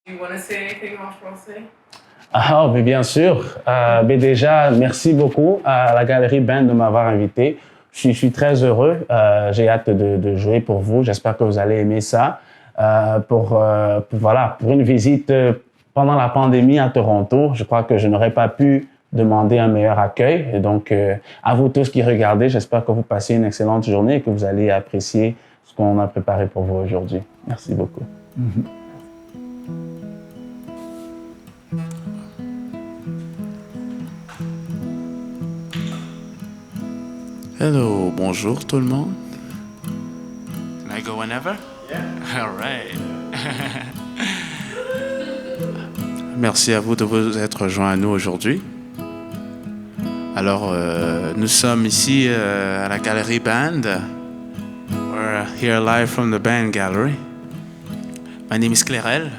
You want to say anything en français? Ah, mais bien sûr. Mais déjà, merci beaucoup à la Galerie Band de m'avoir invité. Je suis très heureux. J'ai hâte de jouer pour vous. J'espère que vous allez aimer ça. Pour une visite pendant la pandémie à Toronto, je crois que je n'aurais pas pu demander un meilleur accueil. Et donc, à vous tous qui regardez, j'espère que vous passez une excellente journée et que vous allez apprécier ce qu'on a préparé pour vous aujourd'hui. Merci beaucoup. Hello, bonjour tout le monde. Can I go whenever? Yeah. All right. Merci à vous de vous être rejoints à nous aujourd'hui. Alors, nous sommes ici à la Galerie Band. We're here live from the band gallery. My name is Clerel,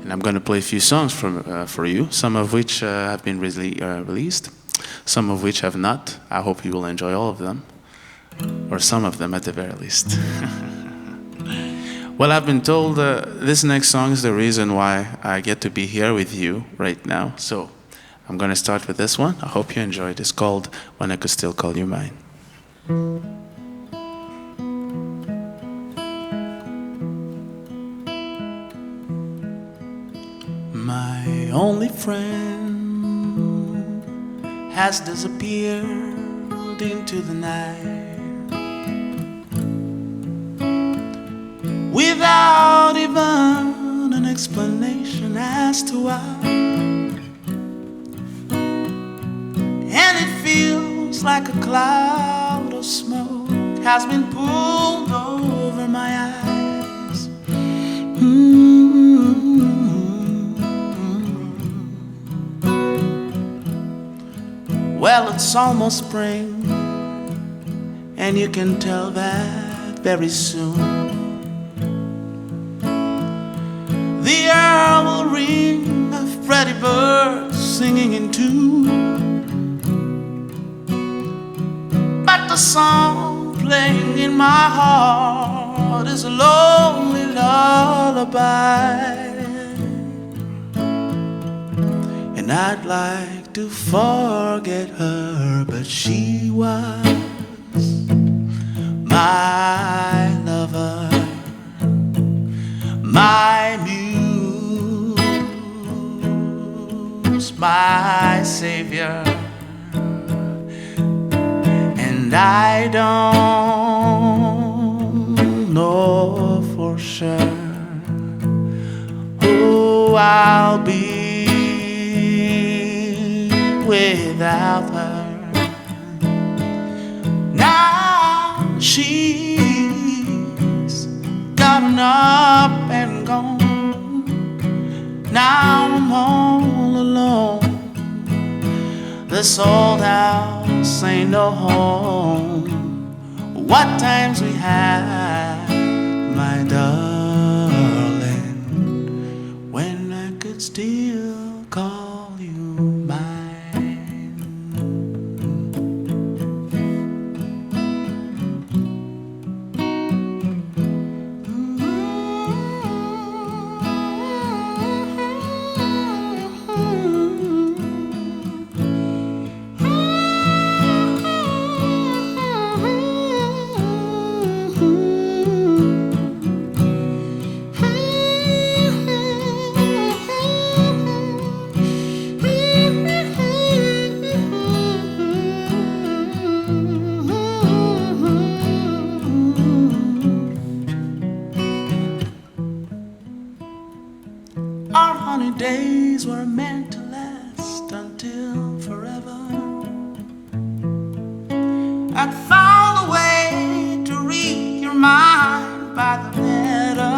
and I'm going to play a few songs for you, some of which have been released. Some of which have not. I hope you will enjoy all of them, or some of them at the very least. Well, I've been told this next song is the reason why I get to be here with you right now. So I'm going to start with this one. I hope you enjoy it. It's called When I Could Still Call You Mine. My only friend has disappeared into the night without even an explanation as to why. And it feels like a cloud of smoke has been pulled over my eyes. Well, it's almost spring, and you can tell that very soon. The air will ring of pretty birds singing in tune, but the song playing in my heart is a lonely lullaby. And I'd like to forget her, but she was my lover, my muse, my savior. And I don't know for sure who I'll be without her. Now she's gotten up and gone. Now I'm all alone. This old house ain't no home. What times we had, my darling, when I could still call you mine. Days were meant to last until forever. I found a way to read your mind by the letter.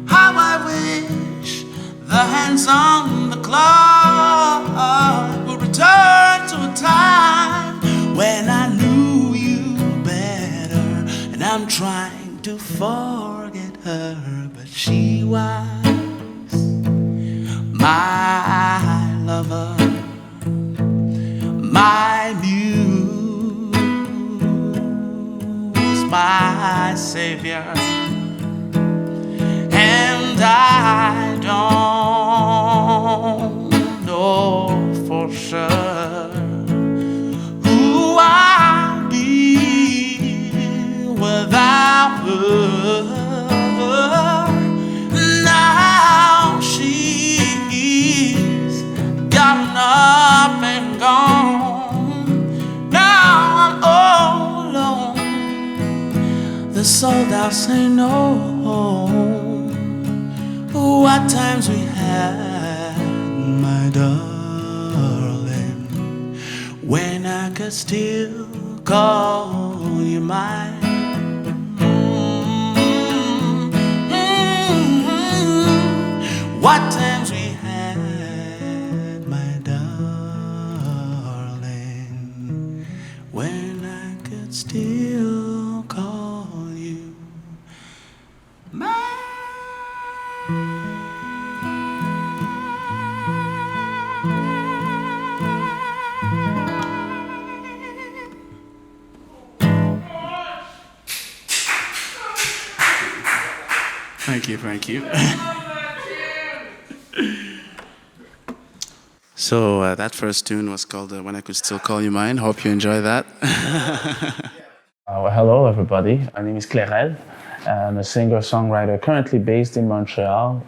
How I wish the hands on the clock would return to a time when I knew you better. And I'm trying to forget her, but she was my lover, my muse, my savior. And I sold out, say no. What times we had, my darling, when I could still call you mine. What times we had, my darling, when I could still call you mine. Thank you. So that first tune was called When I Could Still Call You Mine. Hope you enjoy that. Hello, everybody. My name is Clerel. I'm a singer-songwriter currently based in Montreal,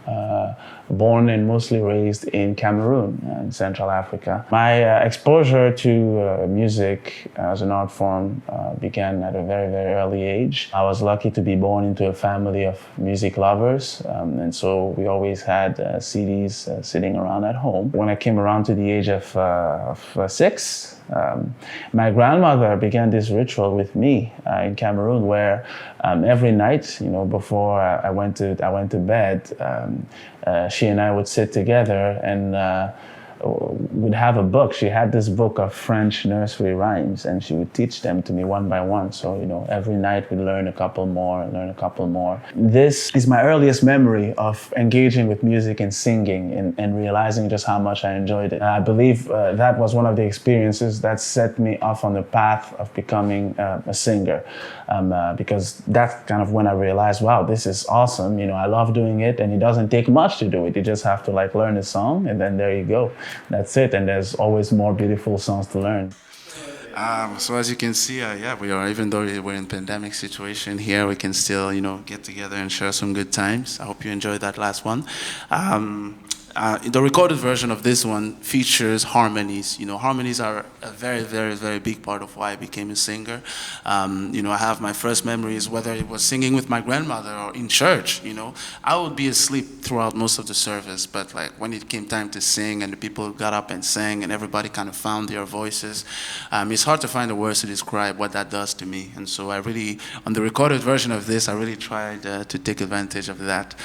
born and mostly raised in Cameroon, in Central Africa. My exposure to music as an art form began at a very, very early age. I was lucky to be born into a family of music lovers, and so we always had CDs sitting around at home. When I came around to the age of 6, my grandmother began this ritual with me in Cameroon, where every night, before I went to bed, she and I would sit together and would have a book. She had this book of French nursery rhymes, and she would teach them to me one by one. So, every night we'd learn a couple more. This is my earliest memory of engaging with music and singing and realizing just how much I enjoyed it. I believe that was one of the experiences that set me off on the path of becoming a singer, because that's kind of when I realized, wow, this is awesome. I love doing it, and it doesn't take much to do it. You just have to learn a song, and then there you go. That's it, and there's always more beautiful songs to learn. So as you can see, we are, even though we're in pandemic situation here, we can still, get together and share some good times. I hope you enjoyed that last one. The recorded version of this one features harmonies. Harmonies are a very, very, very big part of why I became a singer. I have my first memories, whether it was singing with my grandmother or in church. I would be asleep throughout most of the service, but when it came time to sing and the people got up and sang and everybody kind of found their voices, it's hard to find the words to describe what that does to me. And so I really, on the recorded version of this, I really tried to take advantage of that.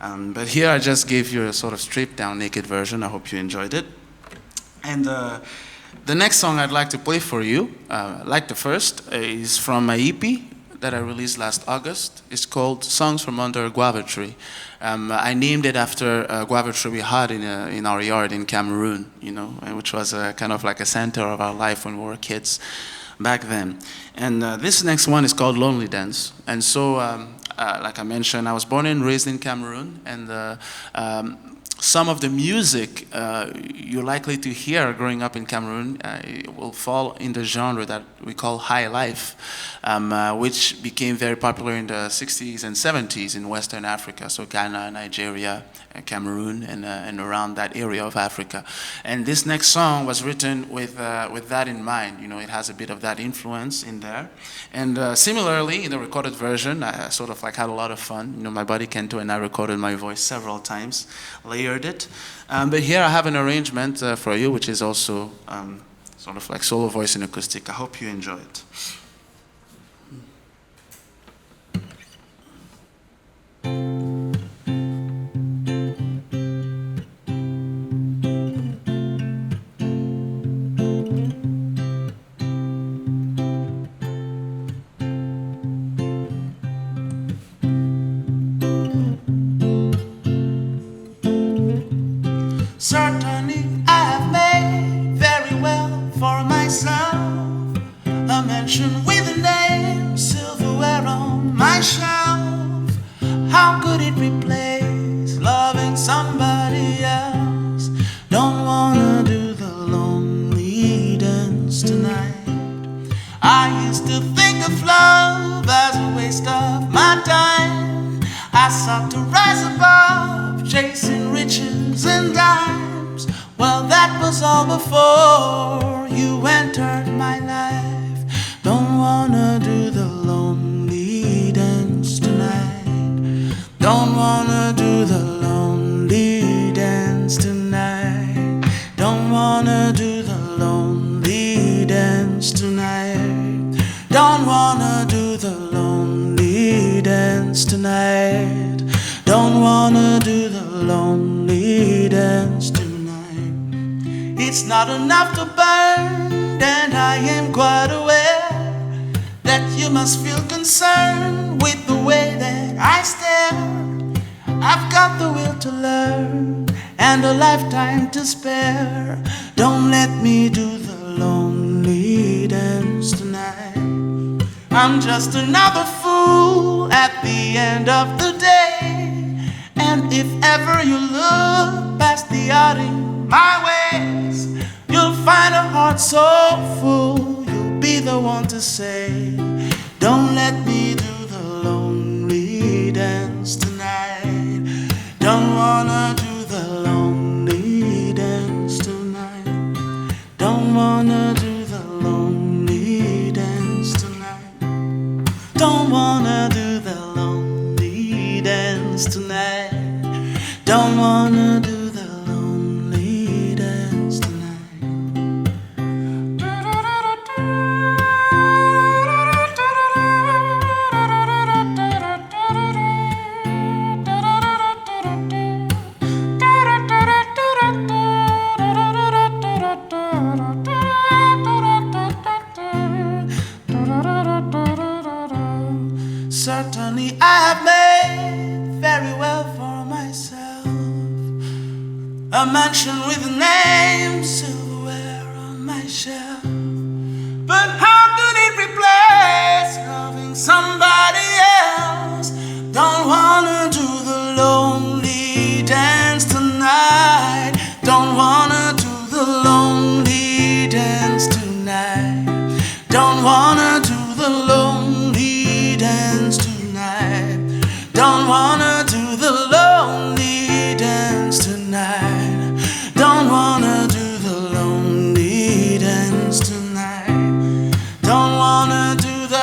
But here I just gave you a sort of stripped down naked version. I hope you enjoyed it. And the next song I'd like to play for you, like the first, is from my EP that I released last August. It's called Songs from Under a Guava Tree. I named it after a guava tree we had in our yard in Cameroon, which was kind of like a center of our life when we were kids back then. And this next one is called Lonely Dance. And so, like I mentioned, I was born and raised in Cameroon, and some of the music you're likely to hear growing up in Cameroon will fall in the genre that we call high life, which became very popular in the 60s and 70s in Western Africa, so Ghana, Nigeria, Cameroon, and around that area of Africa. And this next song was written with that in mind. It has a bit of that influence in there. And similarly, in the recorded version, I sort of had a lot of fun. My buddy Kento and I recorded my voice several times, layered it. But here I have an arrangement for you, which is also sort of like solo voice and acoustic. I hope you enjoy it. Certainly I have made very well for myself a mansion with a name, silverware on my shelf. How could it replace loving somebody else? Don't wanna do the lonely dance tonight. I used to think of love as a waste of my time. I sought to rise above, chasing riches and dimes. Well, that was all before you entered my life. Don't wanna do the lonely dance Don't wanna do the lonely dance tonight. Don't wanna do the lonely dance tonight. Don't wanna do the lonely dance tonight. Don't wanna do the lonely dance tonight. It's not enough to burn, and I am quite aware that you must feel concerned with the way that I stare. I've got the will to learn and a lifetime to spare. Don't let me do the lonely dance tonight. I'm just another fool at the end of the day. And if ever you look past the odd in my ways, you'll find a heart so full, you'll be the one to say, don't let me do the lonely dance tonight. Don't wanna do the lonely dance tonight. Don't wanna do the lonely dance tonight. Don't wanna do the lonely dance tonight. Don't wanna do the lonely dance tonight. Certainly I have made very well for myself a mansion with a name, silverware on my shelf. But how could it replace loving somebody else? Don't wanna do the lonely dance tonight. Don't wanna do the lonely dance tonight. Don't wanna do the lonely dance tonight. Don't wanna do the lonely dance tonight. Don't wanna do the lonely dance tonight. Don't wanna do the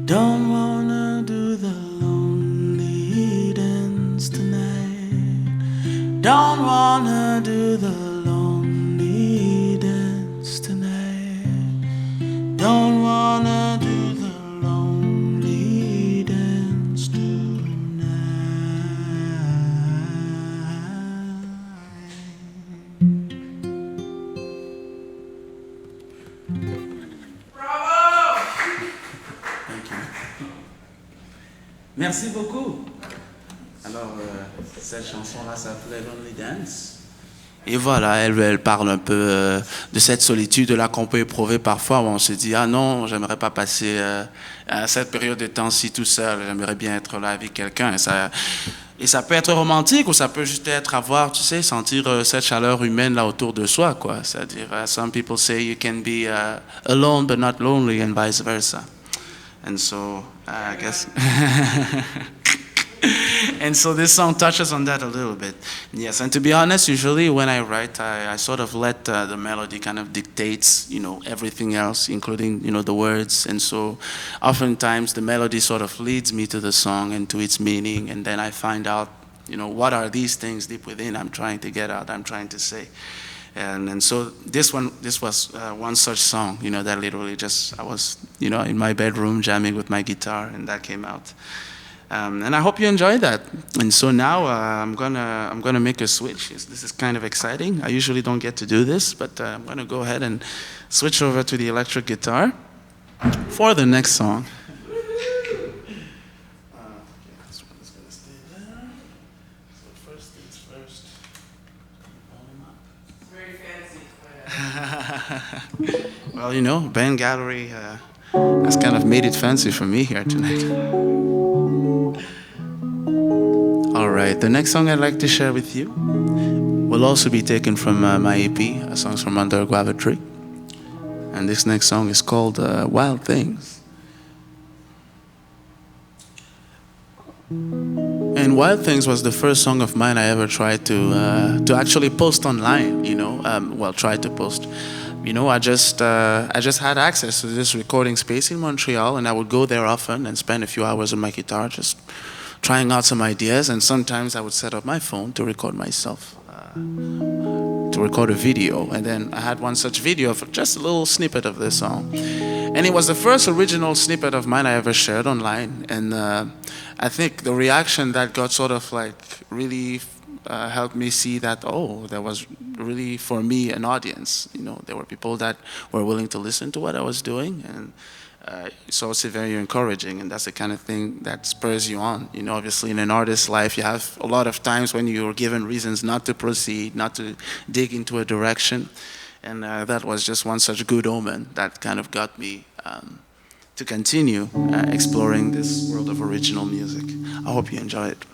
Don't wanna do the lonely dance tonight. Don't wanna do the lonely dance tonight. Don't wanna do the lonely dance tonight. Bravo! Merci beaucoup. Alors, cette chanson-là s'appelait Lonely Dance. Et voilà, elle parle un peu de cette solitude-là qu'on peut éprouver parfois où on se dit « Ah non, j'aimerais pas passer cette période de temps-ci tout seul, j'aimerais bien être là avec quelqu'un. » Et ça peut être romantique ou ça peut juste être avoir, tu sais, sentir cette chaleur humaine là autour de soi, quoi. C'est-à-dire, some people say you can be alone but not lonely and vice versa. And so, I guess... And so this song touches on that a little bit. Yes, and to be honest, usually when I write, I sort of let the melody kind of dictates, everything else, including, the words. And so oftentimes the melody sort of leads me to the song and to its meaning. And then I find out, what are these things deep within I'm trying to get out, I'm trying to say. And so this was one such song, that literally I was, in my bedroom jamming with my guitar, and that came out. And I hope you enjoy that. And so now I'm gonna make a switch. This is kind of exciting. I usually don't get to do this, but I'm gonna go ahead and switch over to the electric guitar for the next song. This one is gonna stay there. So first things first. It's very fancy. Well, band gallery. That's kind of made it fancy for me here tonight. All right, the next song I'd like to share with you will also be taken from my EP, Songs from Under Guava Tree. And this next song is called Wild Things. And Wild Things was the first song of mine I ever tried to actually post online, tried to post. I just had access to this recording space in Montreal, and I would go there often and spend a few hours on my guitar just trying out some ideas, and sometimes I would set up my phone to record myself, to record a video. And then I had one such video of just a little snippet of this song. And it was the first original snippet of mine I ever shared online. And I think the reaction that got sort of like really helped me see that, there was really, for me, an audience. There were people that were willing to listen to what I was doing. And it's also very encouraging, and that's the kind of thing that spurs you on. Obviously in an artist's life, you have a lot of times when you're given reasons not to proceed, not to dig into a direction. And that was just one such good omen that kind of got me to continue exploring this world of original music. I hope you enjoy it.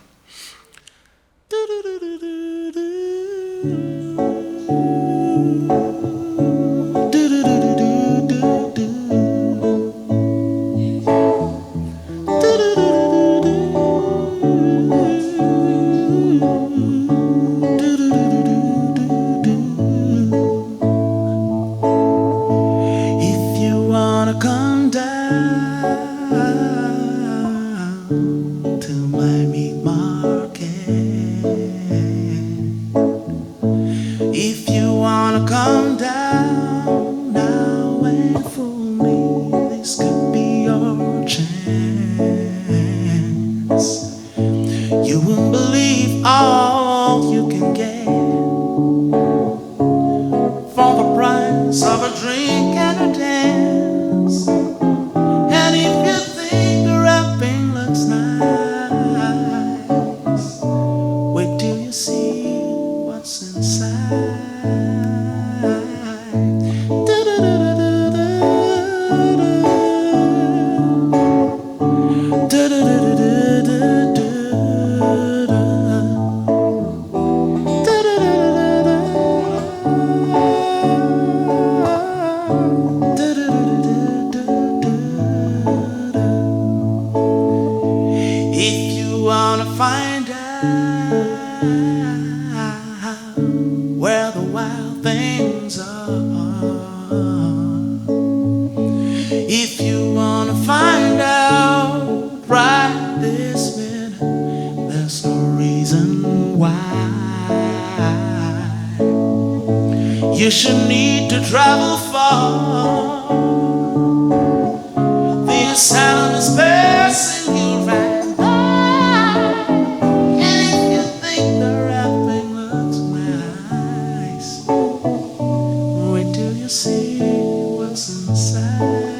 You should need to travel far. The asylum is passing you right by. And if you think the rapping looks nice, wait till you see what's inside.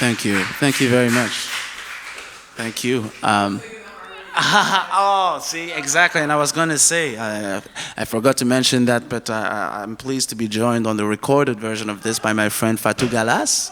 Thank you. Thank you very much. Thank you. Oh, see, exactly. And I was going to say, I forgot to mention that, but I'm pleased to be joined on the recorded version of this by my friend Fatou Galas,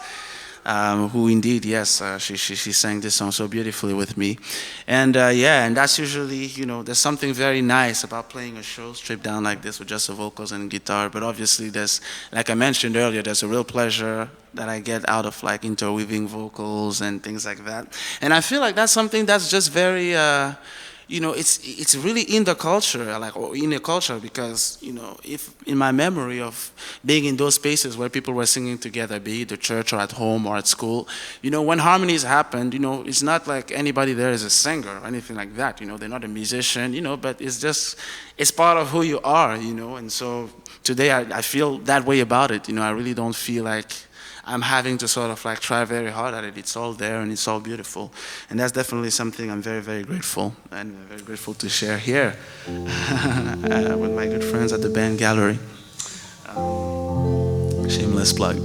who indeed, yes, she sang this song so beautifully with me. And yeah, and that's usually, you know, there's something very nice about playing a show stripped down like this with just the vocals and guitar. But obviously there's, like I mentioned earlier, there's a real pleasure that I get out of like interweaving vocals and things like that. And I feel like that's something that's just very, you know, it's really in the culture, like, or in the culture, because, you know, if in my memory of being in those spaces where people were singing together, be it the church or at home or at school, you know, when harmonies happened, you know, it's not like anybody there is a singer or anything like that, you know, they're not a musician, you know, but it's just, it's part of who you are, you know, and so today I feel that way about it, you know, I really don't feel like I'm having to sort of like try very hard at it. It's all there and it's all beautiful. And that's definitely something I'm very, very grateful and very grateful to share here with my good friends at the band gallery. Shameless plug.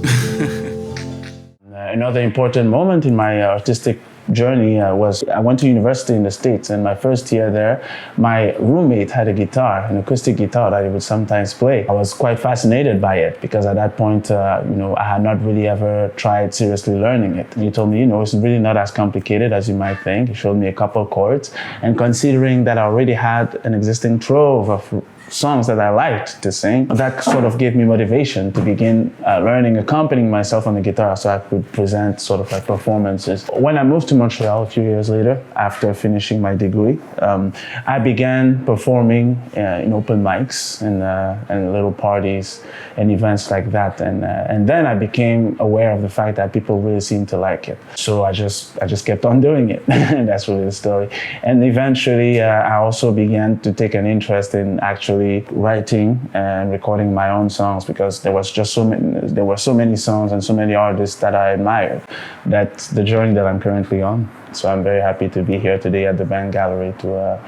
Another important moment in my artistic journey was I went to university in the States, and my first year there, my roommate had a guitar, an acoustic guitar that he would sometimes play. I was quite fascinated by it because at that point, you know, I had not really ever tried seriously learning it. He told me, you know, it's really not as complicated as you might think. He showed me a couple chords, and considering that I already had an existing trove of songs that I liked to sing, that sort of gave me motivation to begin learning, accompanying myself on the guitar so I could present sort of like performances. When I moved to Montreal a few years later, after finishing my degree, I began performing in open mics and little parties and events like that. And then I became aware of the fact that people really seemed to like it. So I just kept on doing it. That's really the story. And eventually I also began to take an interest in actually writing and recording my own songs, because there were so many songs and so many artists that I admired. That's the journey that I'm currently on. So I'm very happy to be here today at the band gallery to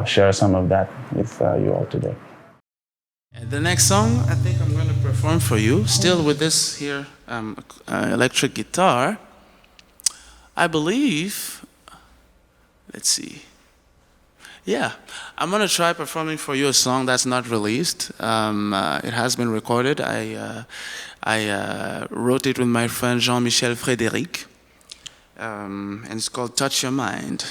share some of that with you all today. The next song I think I'm going to perform for you, still with this here electric guitar, I believe, let's see. Yeah, I'm going to try performing for you a song that's not released. It has been recorded. I wrote it with my friend Jean-Michel Frédéric, and it's called Touch Your Mind.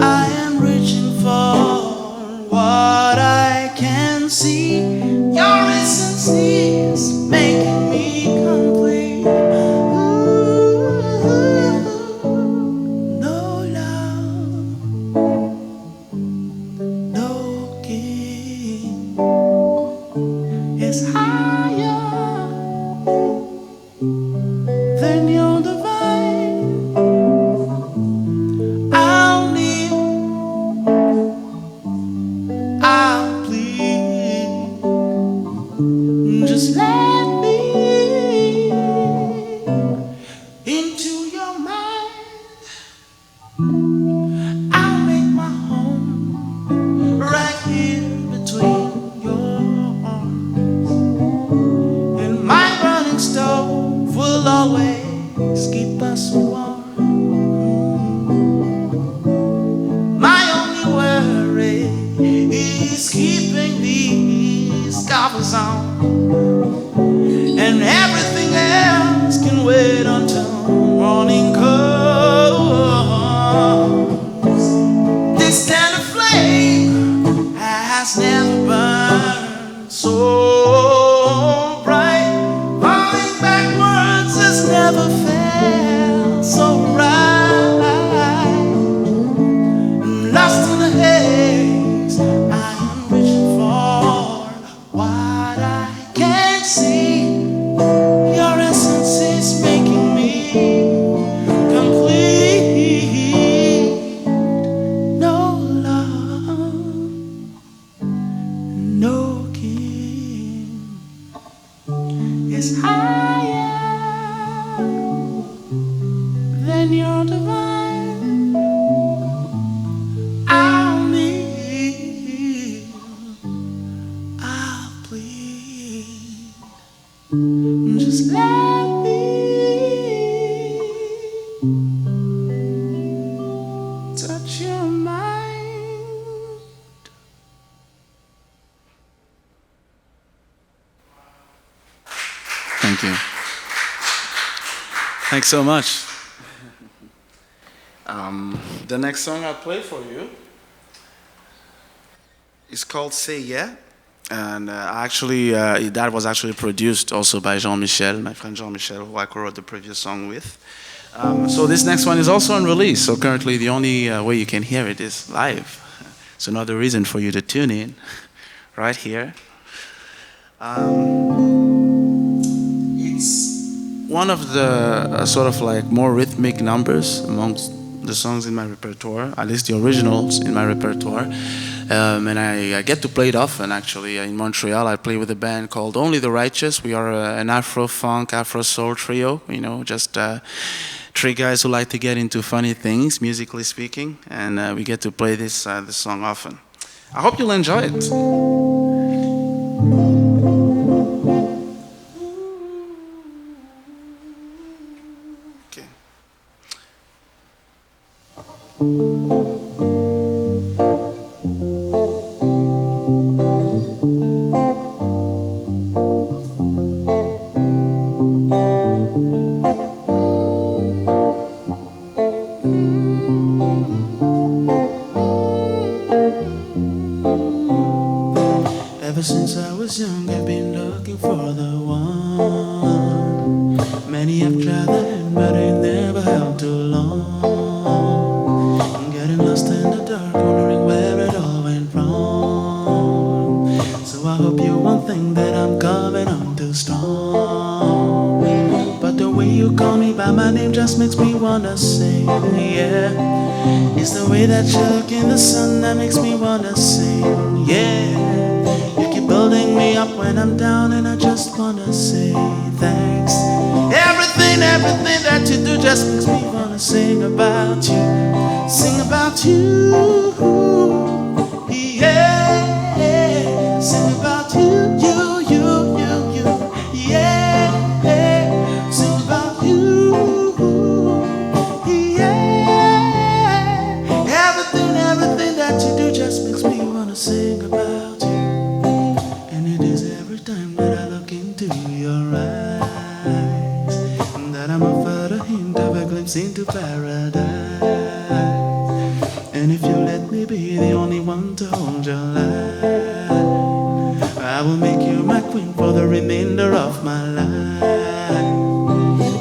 I covers on, and everything else can wait until morning comes. This kind of flame has never burned so bright. Falling backwards has never felt so right. Lost in the haze, I am reaching for what I can't see. Your essence is making me complete. No love, no king is higher than your divine. I'll kneel, I'll plead. Just let me touch your mind. Thank you. Thanks so much. The next song I'll play for you is called Say Yeah. And that was actually produced also by Jean-Michel, my friend Jean-Michel, who I co-wrote the previous song with. So this next one is also unreleased. So currently the only way you can hear it is live. It's another reason for you to tune in right here. It's one of the sort of like more rhythmic numbers amongst the songs in my repertoire, at least the originals in my repertoire. And I get to play it often, actually. In Montreal, I play with a band called Only the Righteous. We are an Afro-funk, Afro-soul trio, just three guys who like to get into funny things, musically speaking. And we get to play this song often. I hope you'll enjoy it. Okay. Ever since I was young, I've been looking for the one. Many have tried that, but it never held too long. I'm getting lost in the dark, wondering where it all went wrong. So I hope you won't think that I'm coming on too strong. But the way you call me by my name just makes me wanna sing, yeah. It's the way that you look in the sun that makes me wanna sing, yeah. Building me up when I'm down, and I just wanna say thanks. Everything that you do just makes me wanna sing about you, sing about you, yeah. Sing about you, yeah. Sing about you, yeah. Everything that you do just makes me wanna sing about you. Time that I look into your eyes, that I'm offered a hint of a glimpse into paradise. And if you let me be the only one to hold your light, I will make you my queen for the remainder of my life.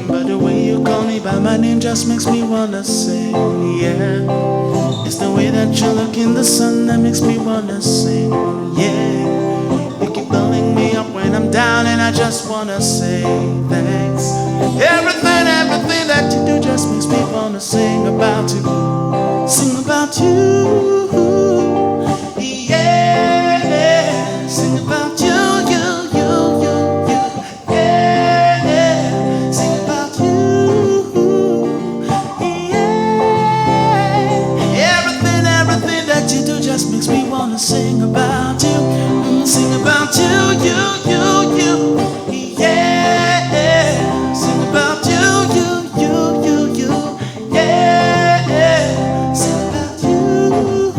But the way you call me by my name just makes me wanna sing, yeah. It's the way that you look in the sun that makes me wanna sing, yeah. Building me up when I'm down, and I just wanna say thanks. Everything that you do just makes me wanna sing about you, sing about you, yeah. Sing about you, yeah. Sing about you, yeah. Everything that you do just makes me wanna sing about you. Sing about you, yeah. Sing about you, yeah. Sing about you,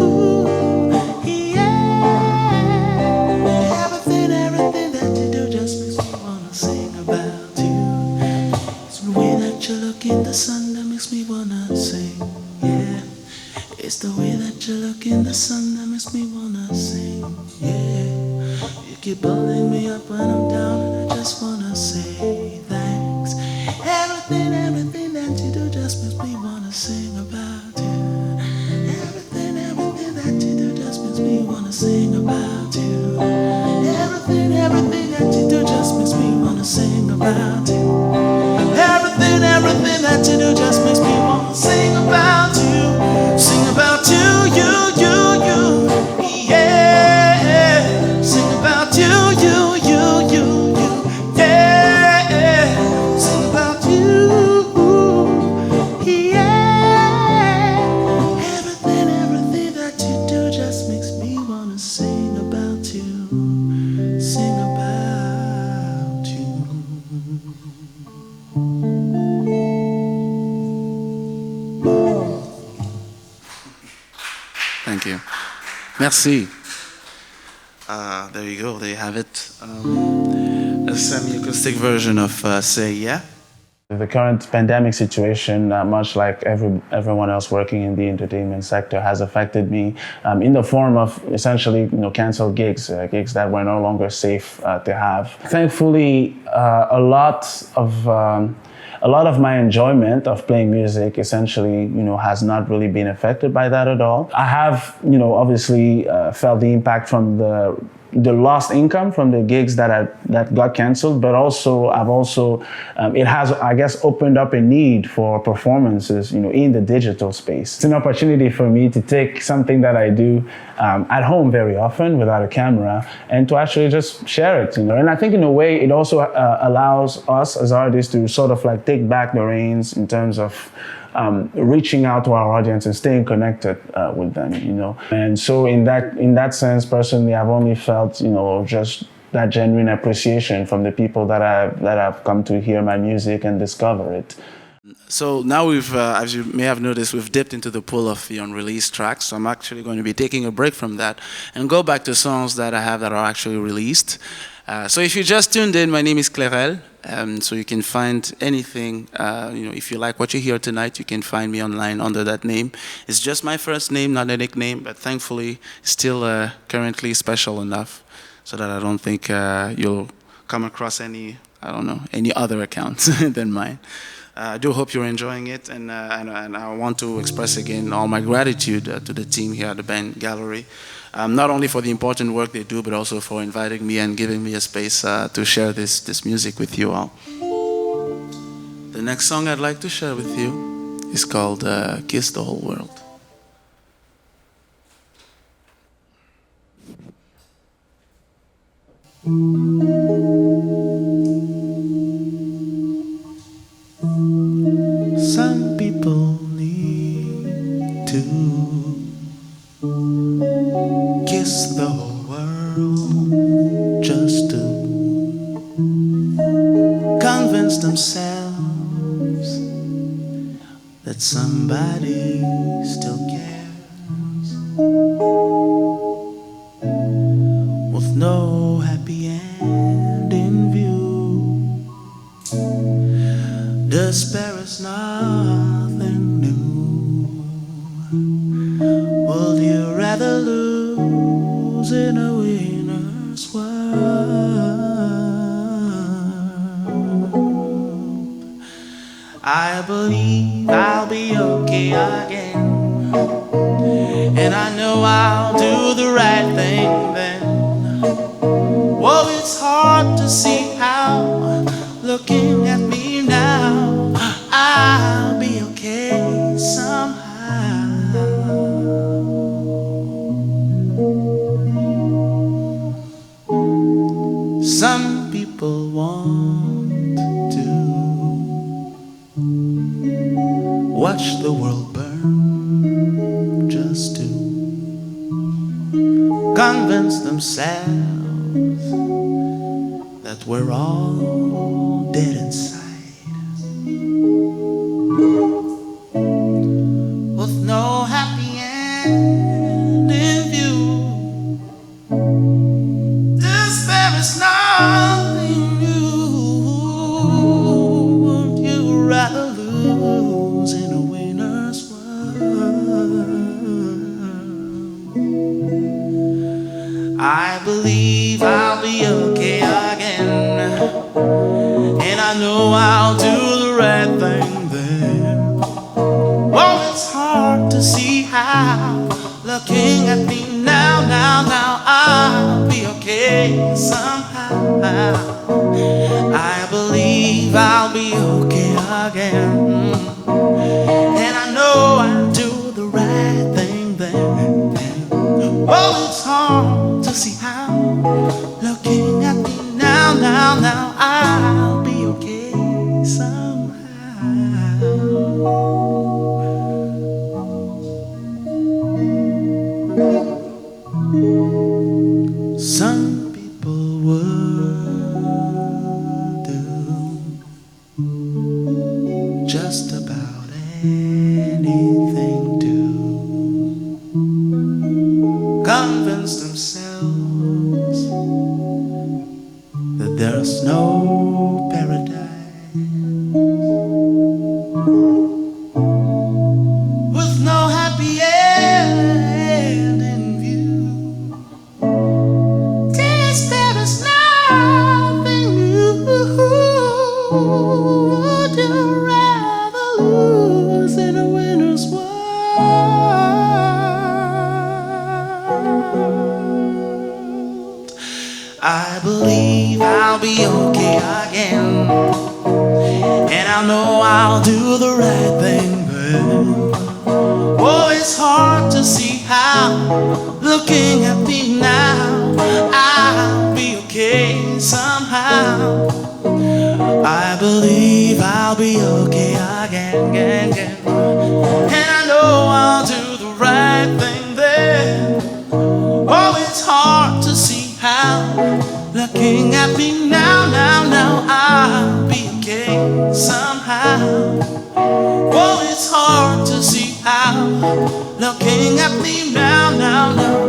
look in the sun that makes me wanna sing, yeah. You keep pulling me up when I'm down and I just wanna say thanks. Everything, everything that you do just makes me wanna sing about you. Everything, everything that you do just makes me wanna sing about you. Everything, everything that you do just makes me wanna sing about you. Everything, everything that you do just makes me wanna sing about you. Sing about you, yeah. Sing about you, yeah. Sing about you, yeah. Everything, everything that you do just makes me wanna sing about you. Sing about you. Thank you. Merci. There you go. There you have it. A semi-acoustic version of Say Yeah. The current pandemic situation, much like everyone else working in the entertainment sector, has affected me in the form of essentially, canceled gigs that were no longer safe to have. Thankfully, a lot of my enjoyment of playing music essentially, has not really been affected by that at all. I have, obviously felt the impact from the lost income from the gigs that got canceled, but also it has, I guess, opened up a need for performances, in the digital space. It's an opportunity for me to take something that I do at home very often without a camera and to actually just share it, And I think in a way it also allows us as artists to sort of like take back the reins in terms of reaching out to our audience and staying connected with them, And so in that sense, personally, I've only felt, just that genuine appreciation from the people that have come to hear my music and discover it. So now we've, as you may have noticed, we've dipped into the pool of the unreleased tracks. So I'm actually going to be taking a break from that and go back to songs that I have that are actually released. So if you just tuned in, my name is Clerel. So you can find anything, if you like what you hear tonight, you can find me online under that name. It's just my first name, not a nickname, but thankfully still currently special enough so that I don't think you'll come across any other accounts than mine. I do hope you're enjoying it, and I want to express again all my gratitude to the team here at the Band Gallery. Not only for the important work they do, but also for inviting me and giving me a space to share this music with you all. The next song I'd like to share with you is called Kiss the Whole World. Some people need to kiss the whole world just to convince themselves that somebody still cares. With no happy end in view, despair is nothing new. Would you rather lose in a winner's world? I believe I'll be okay again, and I know I'll do the right thing then. Well, it's hard to see how, looking at me now, I'll be okay somehow. Some people want to watch the world burn just to convince themselves that we're all dead inside. With no happy end in view, despair is nothing new. Would you rather lose in a winner's world? I believe I'll be okay again, and I know I'll do the right thing then. Oh, it's hard to see how, looking at me now, I'll be okay somehow. I believe I'll be okay again, and I know I'll do the right thing then. Oh, it's hard to see how, looking at me now, I'll be okay somehow. Some people would do just about anything to convince themselves that there's no paradise, with no happy end in view. This there is nothing new. Would you rather lose in a winner's world? I believe I'll be okay again, and I know I'll do the right thing then. Oh, it's hard to see how, looking at me now, I'll be okay somehow. I believe I'll be okay again, and I know I'll do the right thing then. Oh, it's hard to see how, looking at me now, I'll be okay somehow. Oh, it's hard to see how, looking at me now,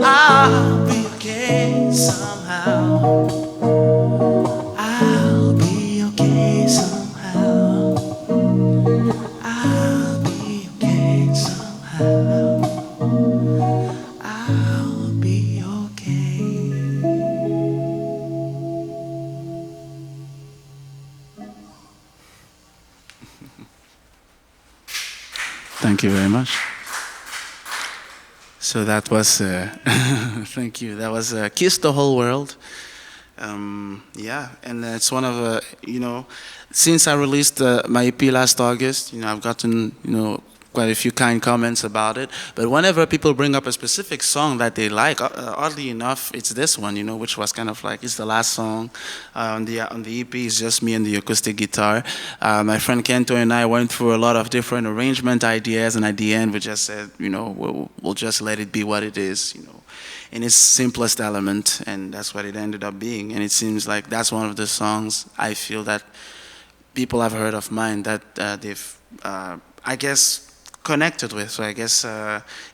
I'll be okay somehow. I'll be okay somehow. I'll be okay somehow. I'll be okay. Thank you very much. So that was, thank you. That was Kiss the Whole World. Yeah, and it's one of, since I released my EP last August, I've gotten, quite a few kind comments about it. But whenever people bring up a specific song that they like, oddly enough, it's this one, which was kind of like, it's the last song on the EP. It's just me and the acoustic guitar. My friend Kento and I went through a lot of different arrangement ideas, and at the end we just said, we'll just let it be what it is, in its simplest element, and that's what it ended up being. And it seems like that's one of the songs I feel that people have heard of mine that they've, I guess, connected with. So I guess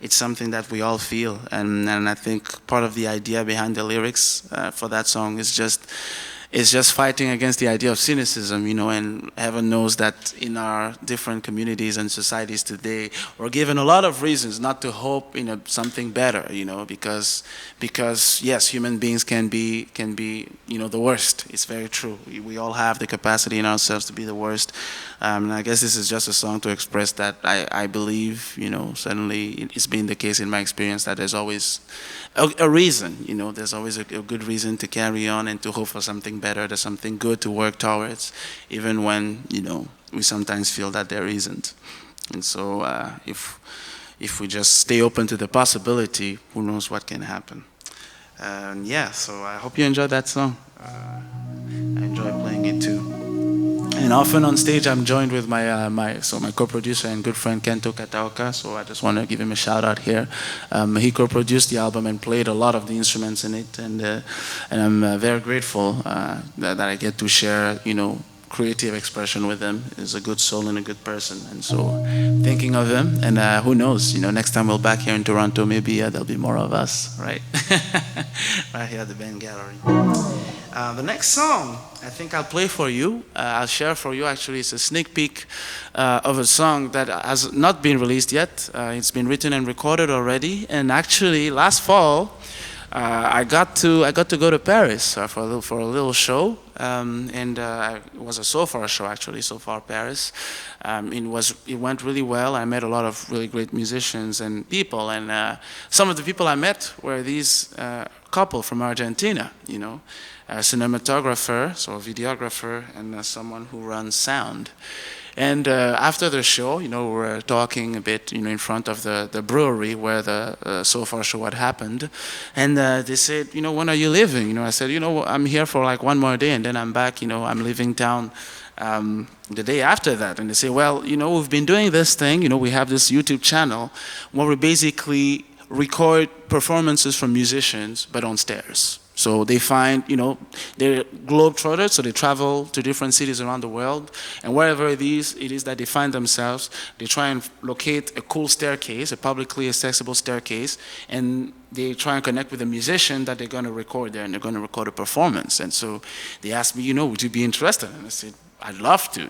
it's something that we all feel, and I think part of the idea behind the lyrics for that song is just fighting against the idea of cynicism, and heaven knows that in our different communities and societies today, we're given a lot of reasons not to hope in something better, because yes, human beings can be the worst. It's very true. We all have the capacity in ourselves to be the worst. And I guess this is just a song to express that I believe, certainly it's been the case in my experience that there's always a reason, there's always a good reason to carry on and to hope for something better. There's something good to work towards, even when, we sometimes feel that there isn't. And so if we just stay open to the possibility, who knows what can happen. Yeah, so I hope you enjoyed that song. I enjoy playing it too. And often on stage, I'm joined with my co-producer and good friend Kento Kataoka. So I just want to give him a shout out here. He co-produced the album and played a lot of the instruments in it, and I'm very grateful that I get to share, creative expression with him. He's a good soul and a good person. And so thinking of him, and who knows, next time we'll back here in Toronto, maybe there'll be more of us, right? Right here at the band gallery. The next song I think I'll play for you, I'll share for you actually, it's a sneak peek of a song that has not been released yet. It's been written and recorded already, and actually last fall I got to go to Paris for a little show, and it was a So-Far show actually, So-Far Paris. It went really well. I met a lot of really great musicians and people, and some of the people I met were these couple from Argentina, a cinematographer, so a videographer, and someone who runs sound. And after the show, we were talking a bit, in front of the brewery where the So-Far show had happened. And they said, when are you leaving? I said, I'm here for like one more day and then I'm back, I'm leaving town the day after that. And they say, well, we've been doing this thing, we have this YouTube channel where we basically record performances from musicians, but on stairs. So they find, they're globetrotters, so they travel to different cities around the world, and wherever it is that they find themselves, they try and locate a cool staircase, a publicly accessible staircase, and they try and connect with a musician that they're going to record there, and they're going to record a performance. And so they asked me, would you be interested? And I said, I'd love to,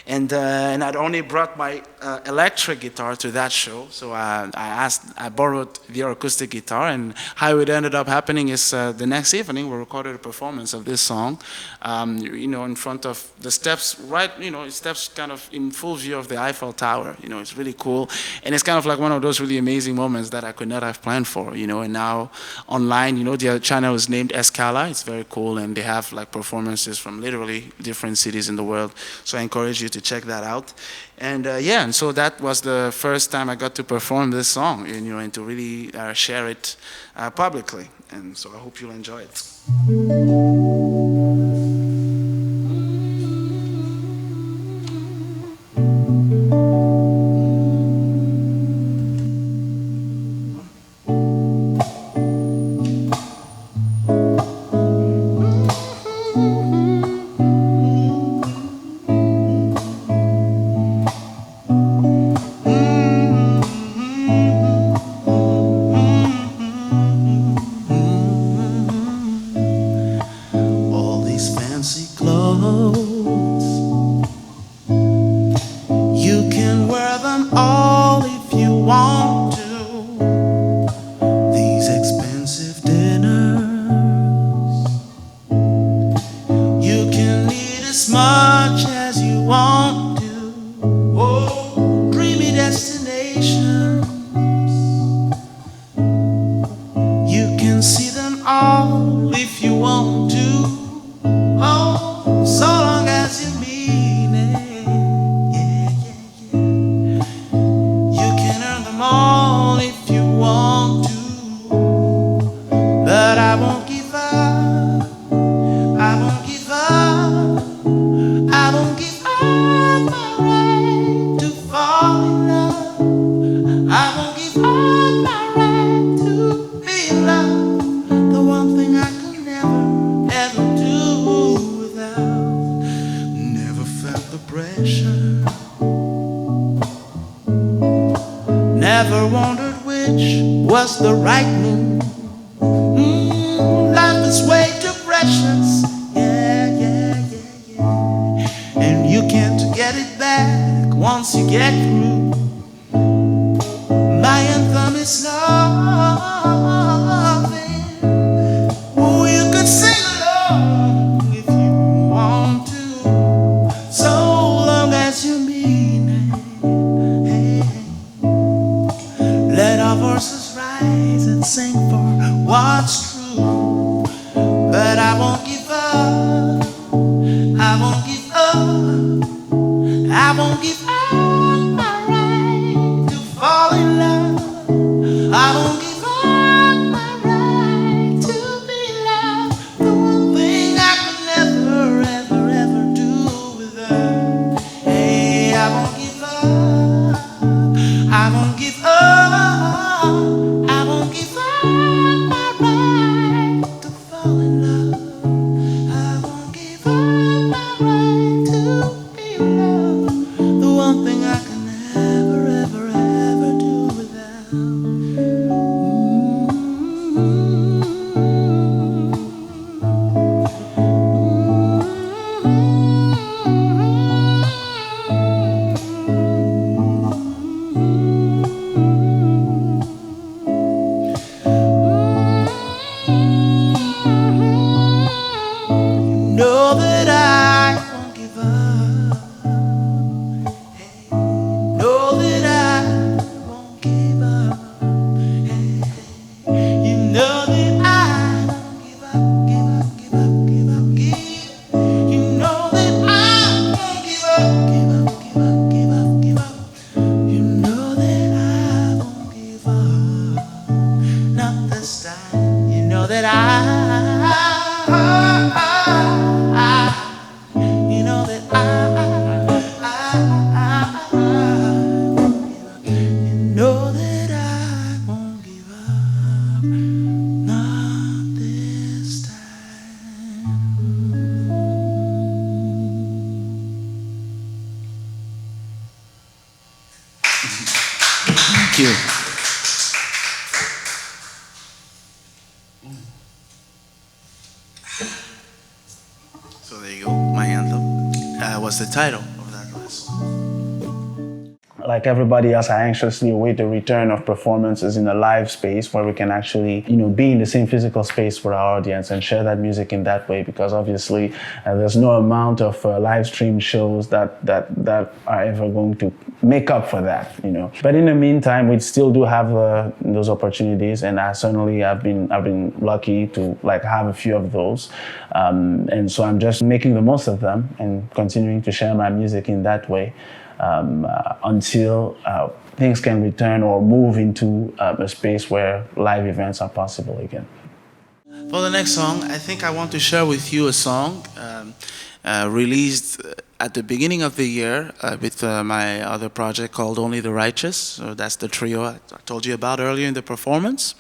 and I'd only brought my electric guitar to that show, so I borrowed their acoustic guitar, and how it ended up happening is the next evening we recorded a performance of this song, in front of the steps, right, steps kind of in full view of the Eiffel Tower. It's really cool, and it's kind of like one of those really amazing moments that I could not have planned for, and now online, the channel is named Escala. It's very cool, and they have like performances from literally different cities in the world, so I encourage you to check that out. And and so that was the first time I got to perform this song, and to really share it publicly, and so I hope you'll enjoy it. Never wondered which was the right move. Life is way too precious. Yeah. And you can't get it back once you get through. My anthem is loving. Oh, you could sing along if you want to, so long as you mean it. Let our voices rise and sing for what's true. But I won't give up. I won't give up. I won't give up my right to fall in love. I won't give up my right to be loved. The one thing I could never, ever, ever do without. Hey, I won't give up. I won't give up. I won't give up my right this time. You know that you know that you know that I won't give up, not this time. Thank you. So there you go, my anthem. What's the title of that last song? Like everybody else, I anxiously await the return of performances in a live space where we can actually, be in the same physical space with our audience and share that music in that way. Because obviously, there's no amount of live stream shows that are ever going to make up for that, But in the meantime, we still do have those opportunities, and I've been lucky to have a few of those, and so I'm just making the most of them and continuing to share my music in that way. Until things can return or move into a space where live events are possible again. For the next song, I think I want to share with you a song released at the beginning of the year with my other project called Only the Righteous. So that's the trio I told you about earlier in the performance.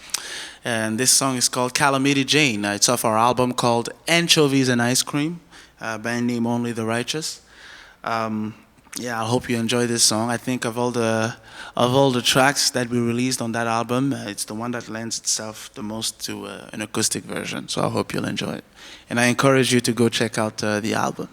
And this song is called Calamity Jane. It's off our album called Anchovies and Ice Cream, band name Only the Righteous. Yeah, I hope you enjoy this song. I think of all the tracks that we released on that album, it's the one that lends itself the most to an acoustic version. So I hope you'll enjoy it. And I encourage you to go check out the album.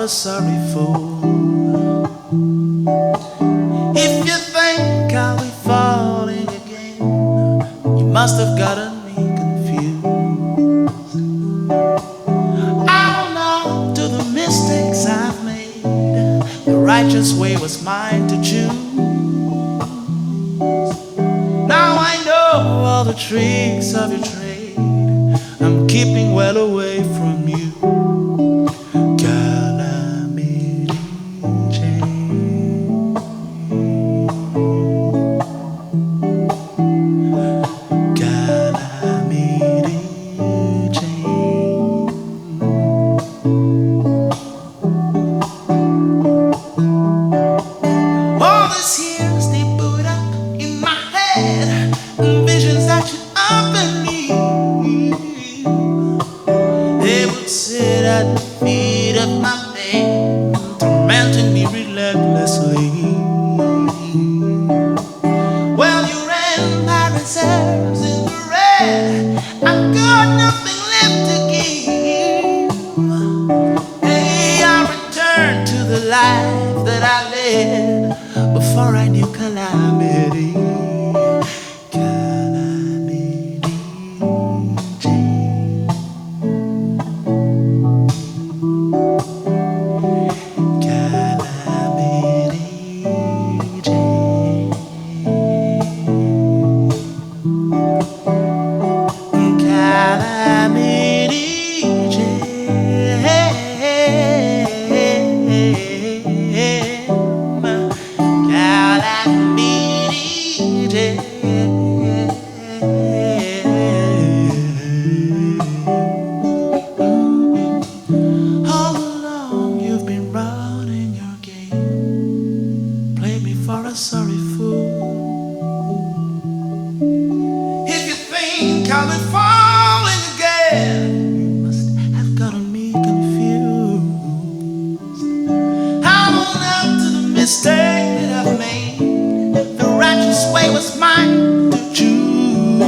Sorry fool. If you think I'll be falling again, you must have gotten me confused. I'll know to the mistakes I've made. The righteous way was mine to choose. Now I know all the tricks of your trade. I'm keeping well away from you. Sorry fool. was mine to choose.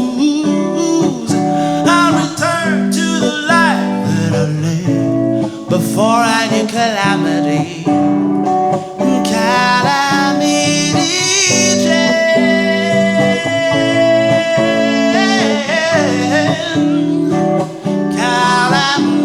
I'll return to the life that I led before I knew calamity. Calamity Jane. Calamity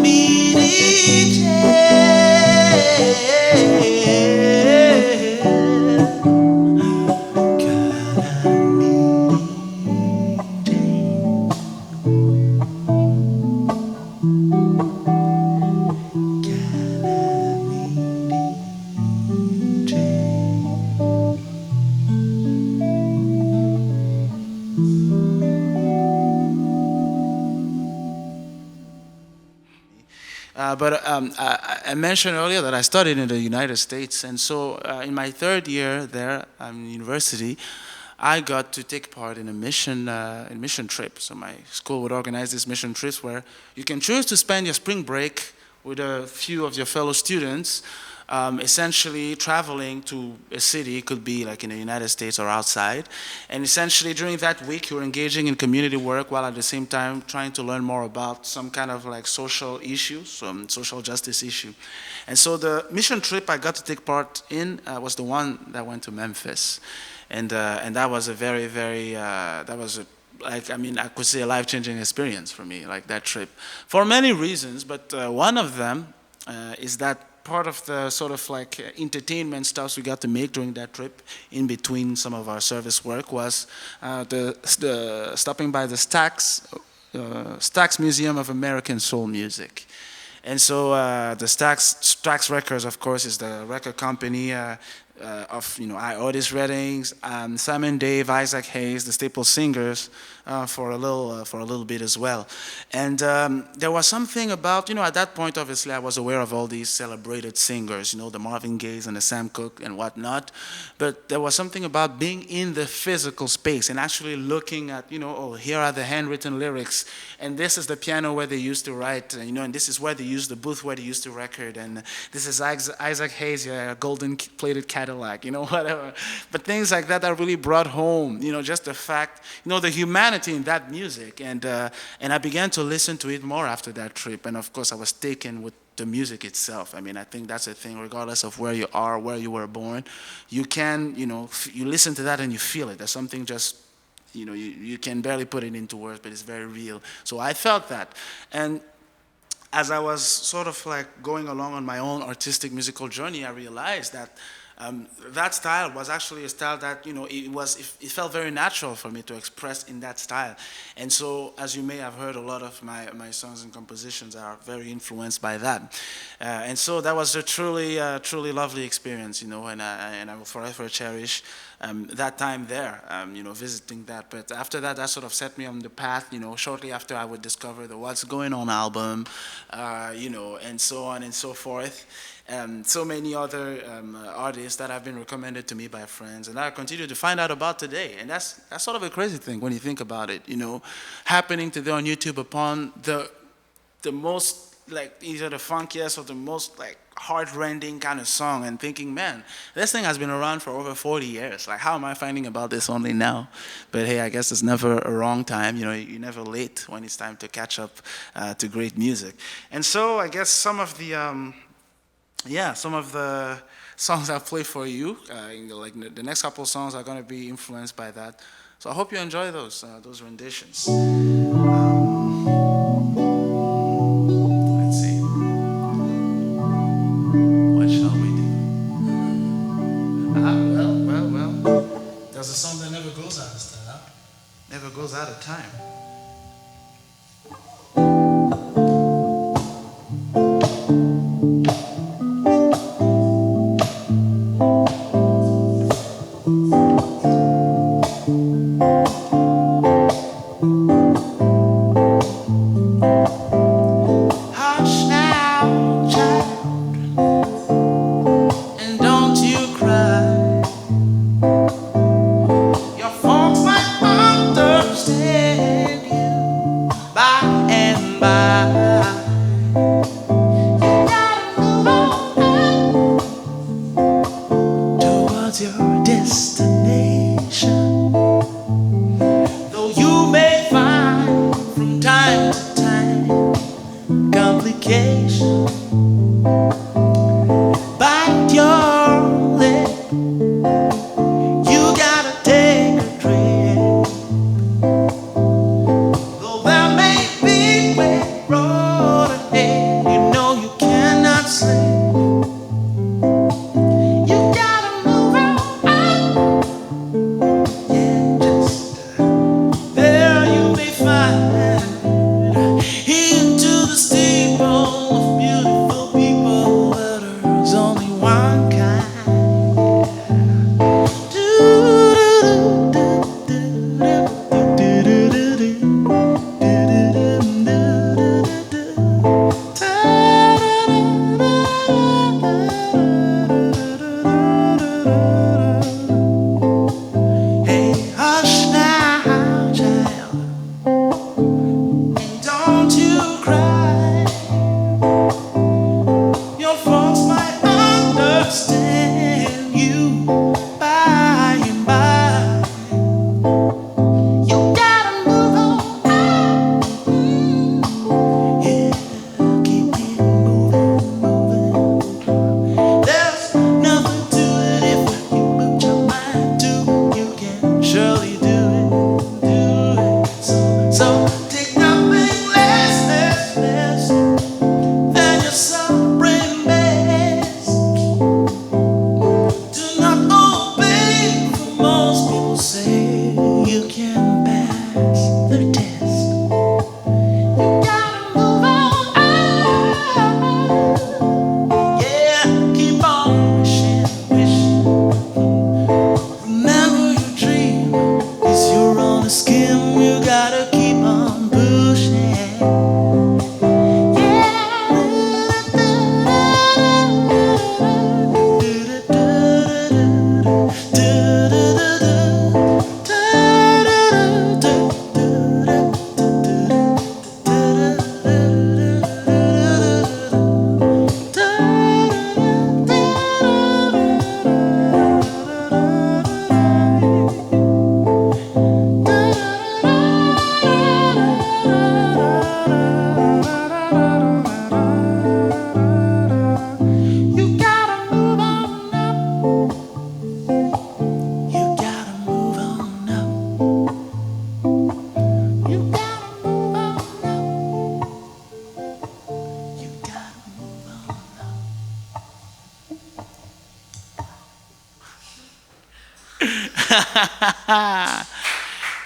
I mentioned earlier that I studied in the United States, and so in my third year there in university, I got to take part in a mission trip. So my school would organize these mission trips where you can choose to spend your spring break with a few of your fellow students, essentially traveling to a city, it could be like in the United States or outside, and essentially during that week you're engaging in community work while at the same time trying to learn more about some kind of like social issue, some social justice issue. And so the mission trip I got to take part in was the one that went to Memphis, and that was a very, very, I could say a life-changing experience for me, like that trip, for many reasons, but one of them is that part of the sort of like entertainment stuff we got to make during that trip in between some of our service work was the stopping by the Stax Museum of American Soul Music. And so the Stax Records, of course, is the record company of Otis Redding, Simon Dave, Isaac Hayes, the Staples singers, for a little bit as well. And there was something about, at that point, obviously, I was aware of all these celebrated singers, the Marvin Gayes and the Sam Cooke and whatnot. But there was something about being in the physical space and actually looking at, here are the handwritten lyrics, and this is the piano where they used to write, and this is where they used the booth where they used to record, and this is Isaac Hayes, a golden-plated Cadillac, whatever. But things like that really brought home, just the fact, the humanity in that music, and I began to listen to it more after that trip, and of course I was taken with the music itself. I mean, I think that's the thing, regardless of where you are, where you were born, you can, you listen to that and you feel it. There's something just, you can barely put it into words, but it's very real. So I felt that, and as I was sort of like going along on my own artistic musical journey, I realized that that style was actually a style that, it felt very natural for me to express in that style. And so, as you may have heard, a lot of my songs and compositions are very influenced by that. And so that was a truly lovely experience, and I will forever cherish that time there, visiting that. But after that, that sort of set me on the path, shortly after I would discover the What's Going On album, and so on and so forth. So many other artists that have been recommended to me by friends, and I continue to find out about today. And that's sort of a crazy thing when you think about it, happening today on YouTube upon the most, like, either the funkiest or the most, like, heart-rending kind of song, and thinking, man, this thing has been around for over 40 years. Like, how am I finding about this only now? But hey, I guess it's never a wrong time. You're never late when it's time to catch up to great music. And so I guess some of the songs I'll play for you, like the next couple songs are going to be influenced by that. So I hope you enjoy those renditions. Let's see. What shall we do? Well. There's a song that never goes out of style. Never goes out of time. Your folks might understand.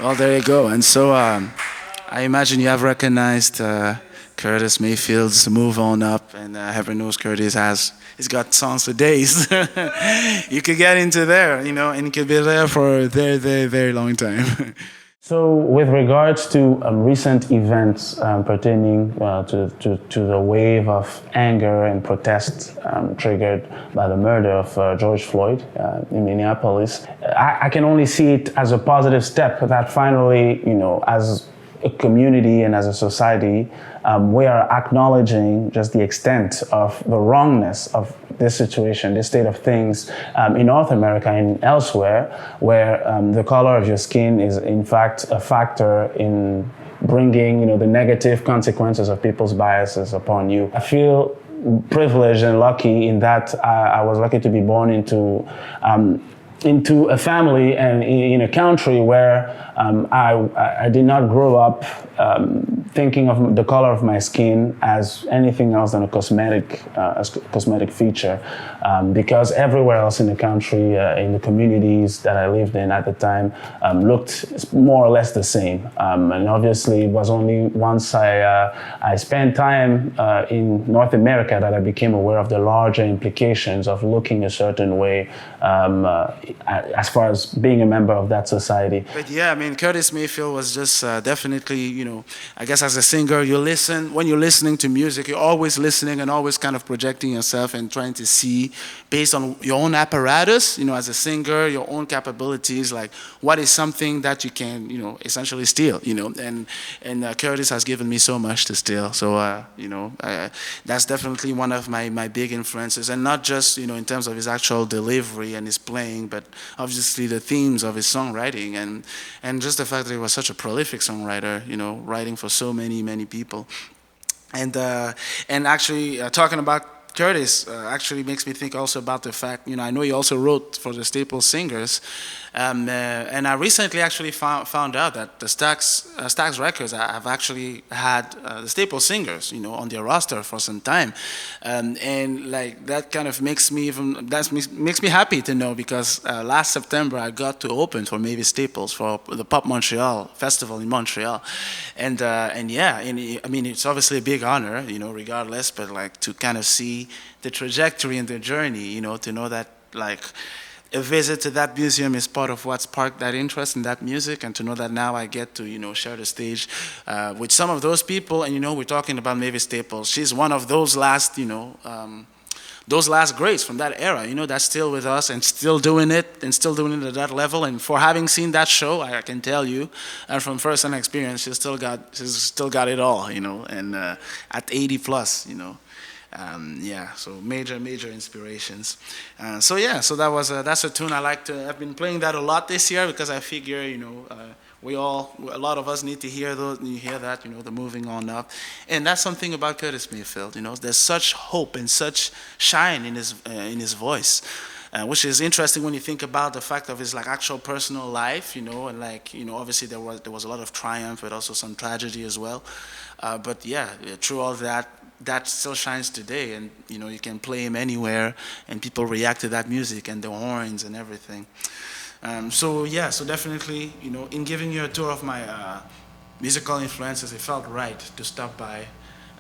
Well, there you go. And so I imagine you have recognized Curtis Mayfield's Move On Up, and everyone knows Curtis he's got songs for days. You could get into there, and you could be there for a very, very, very long time. So, with regards to recent events pertaining to the wave of anger and protest triggered by the murder of George Floyd in Minneapolis, I can only see it as a positive step that finally, as a community and as a society, we are acknowledging just the extent of the wrongness of this situation, this state of things in North America and elsewhere, where the color of your skin is in fact a factor in bringing, the negative consequences of people's biases upon you. I feel privileged and lucky in that I was lucky to be born into a family and in a country where I did not grow up thinking of the color of my skin as anything else than a cosmetic feature, because everywhere else in the country, in the communities that I lived in at the time, looked more or less the same. And obviously, it was only once I spent time in North America that I became aware of the larger implications of looking a certain way as far as being a member of that society. But yeah, I mean, Curtis Mayfield was just definitely, I guess as a singer, when you're listening to music, you're always listening and always kind of projecting yourself and trying to see, based on your own apparatus, as a singer, your own capabilities, like what is something that you can, essentially steal, and Curtis has given me so much to steal. So, that's definitely one of my big influences, and not just, in terms of his actual delivery and his playing, but obviously the themes of his songwriting and just the fact that he was such a prolific songwriter, writing for so many people. And actually talking about Curtis actually makes me think also about the fact, I know he also wrote for the Staples singers, and I recently actually found out that the Stax Records have actually had the Staples singers, on their roster for some time, and like that kind of makes me happy to know, because last September I got to open for Mavis Staples for the Pop Montreal Festival in Montreal, and I mean it's obviously a big honor, regardless, but like to kind of see the trajectory and the journey, to know that like a visit to that museum is part of what sparked that interest in that music, and to know that now I get to, share the stage with some of those people. And, we're talking about Mavis Staples. She's one of those last, those last greats from that era, that's still with us and still doing it at that level. And for having seen that show, I can tell you, and from first-hand experience, she's still got it all, and at 80 plus, so major inspirations. So that's a tune I like to. I've been playing that a lot this year because I figure, a lot of us need to hear that, the moving on up, and that's something about Curtis Mayfield. There's such hope and such shine in his voice. Which is interesting when you think about the fact of his like actual personal life, and like obviously there was a lot of triumph, but also some tragedy as well. But through all that still shines today, and you can play him anywhere, and people react to that music and the horns and everything. So definitely, in giving you a tour of my musical influences, it felt right to stop by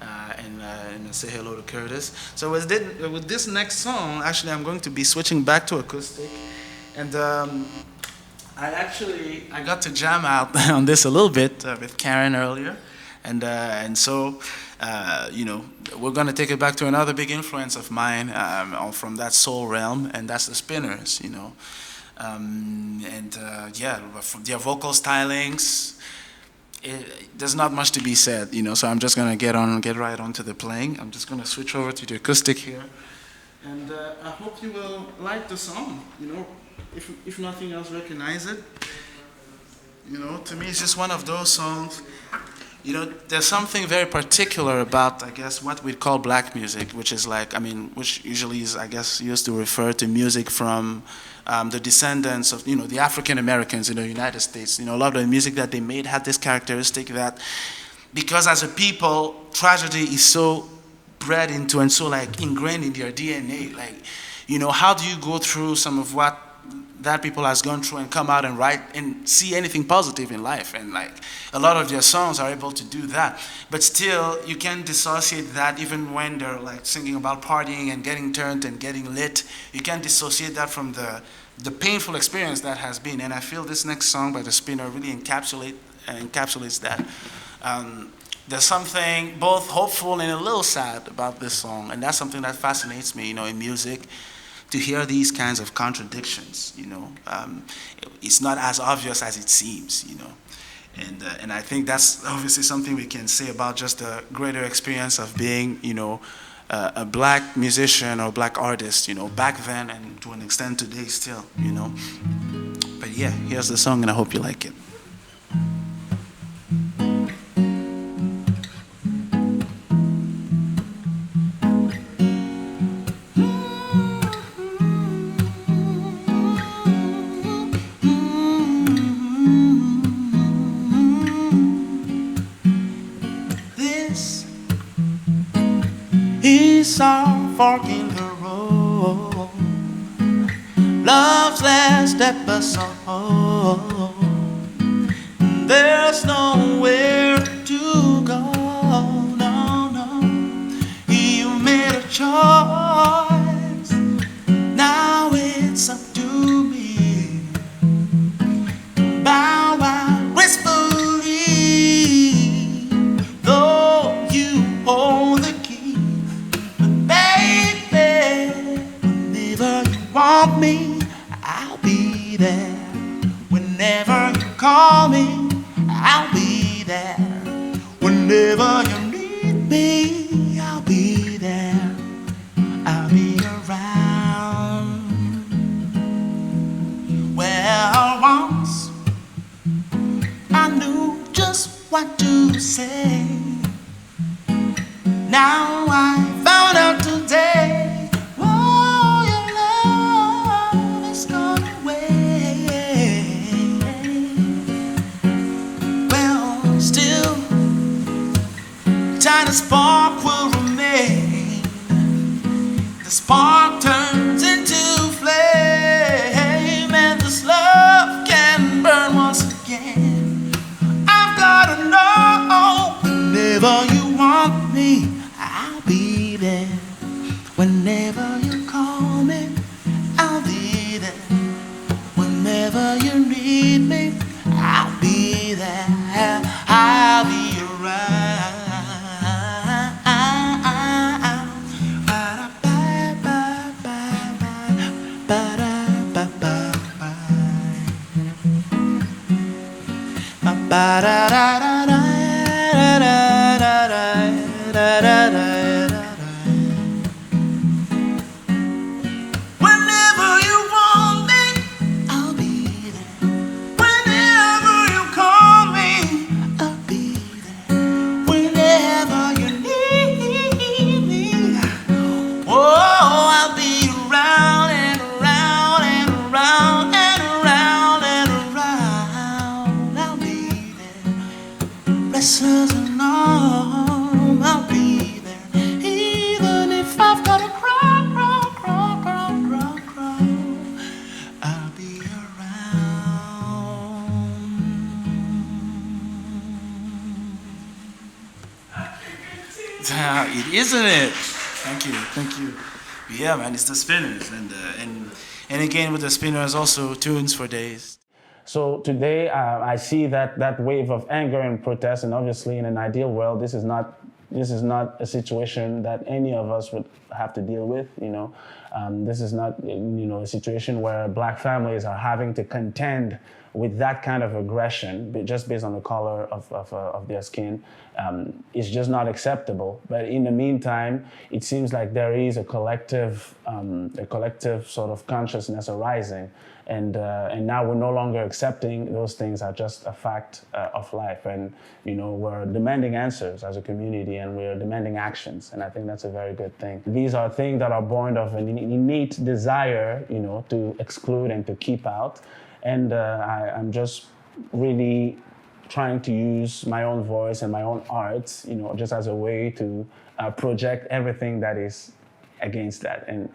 and say hello to Curtis. So with this next song, actually, I'm going to be switching back to acoustic, and I got to jam out on this a little bit with Karen earlier, and so. We're going to take it back to another big influence of mine from that soul realm, and that's the Spinners, from their vocal stylings, there's not much to be said, so I'm just going to get right on to the playing. I'm just going to switch over to the acoustic here, and I hope you will like the song, if nothing else, recognize it. To me, it's just one of those songs. There's something very particular about, I guess, what we call black music, which is which usually is, I guess, used to refer to music from the descendants of, the African Americans in the United States. A lot of the music that they made had this characteristic that, because as a people, tragedy is so bred into and so like ingrained in their DNA. Like, how do you go through some of what that people has gone through and come out and write and see anything positive in life. And like a lot of their songs are able to do that. But still, you can't dissociate that even when they're like singing about partying and getting turned and getting lit. You can't dissociate that from the painful experience that has been. And I feel this next song by The Spinner really encapsulates that. There's something both hopeful and a little sad about this song, and that's something that fascinates me, in music, to hear these kinds of contradictions. It's not as obvious as it seems. And I think that's obviously something we can say about just the greater experience of being, a black musician or black artist, back then and to an extent today still, But yeah, here's the song, and I hope you like it. Our fork in the road, love's last episode. There's nowhere to go, no. You made a choice, now it's up to me. Bow out gracefully, though you hold the want me, I'll be there. Whenever you call me, I'll be there. Whenever you need me, I'll be there. I'll be around. Well, once I knew just what to say. Now I found out today. The spark will remain. The spark turns into flame, and this love can burn once again. I've gotta know, whenever you want me, I'll be there. Whenever you call me, I'll be there. Whenever you need me, I'll be there. I'll be around. Whenever you want me, I'll be there. Whenever you call me, I'll be there. Whenever you need me, oh, I'll be around and around and around and around and around. I'll be there. Restless and all, I'll be there. Even if I've got to crawl, I'll be around. It isn't it? Thank you. Yeah, man, it's the Spinners, and again with the Spinners also tunes for days. So today I see that wave of anger and protest, and obviously in an ideal world, this is not a situation that any of us would have to deal with. This is not a situation where black families are having to contend with that kind of aggression, just based on the color of their skin. It's just not acceptable. But in the meantime, it seems like there is a collective sort of consciousness arising. And now we're no longer accepting those things are just a fact of life. And, we're demanding answers as a community, and we're demanding actions. And I think that's a very good thing. These are things that are born of an innate desire, to exclude and to keep out. And I'm just really trying to use my own voice and my own art, just as a way to project everything that is against that. And,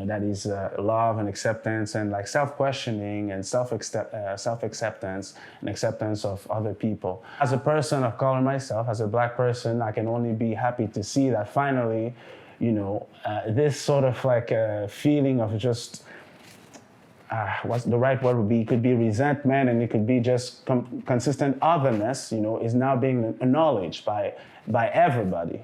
that is love and acceptance and like self-questioning and self-acceptance and acceptance of other people. As a person of color myself, as a Black person, I can only be happy to see that finally, this sort of like a feeling of just, what's the right word would be? It could be resentment, and it could be just consistent otherness, is now being acknowledged by everybody,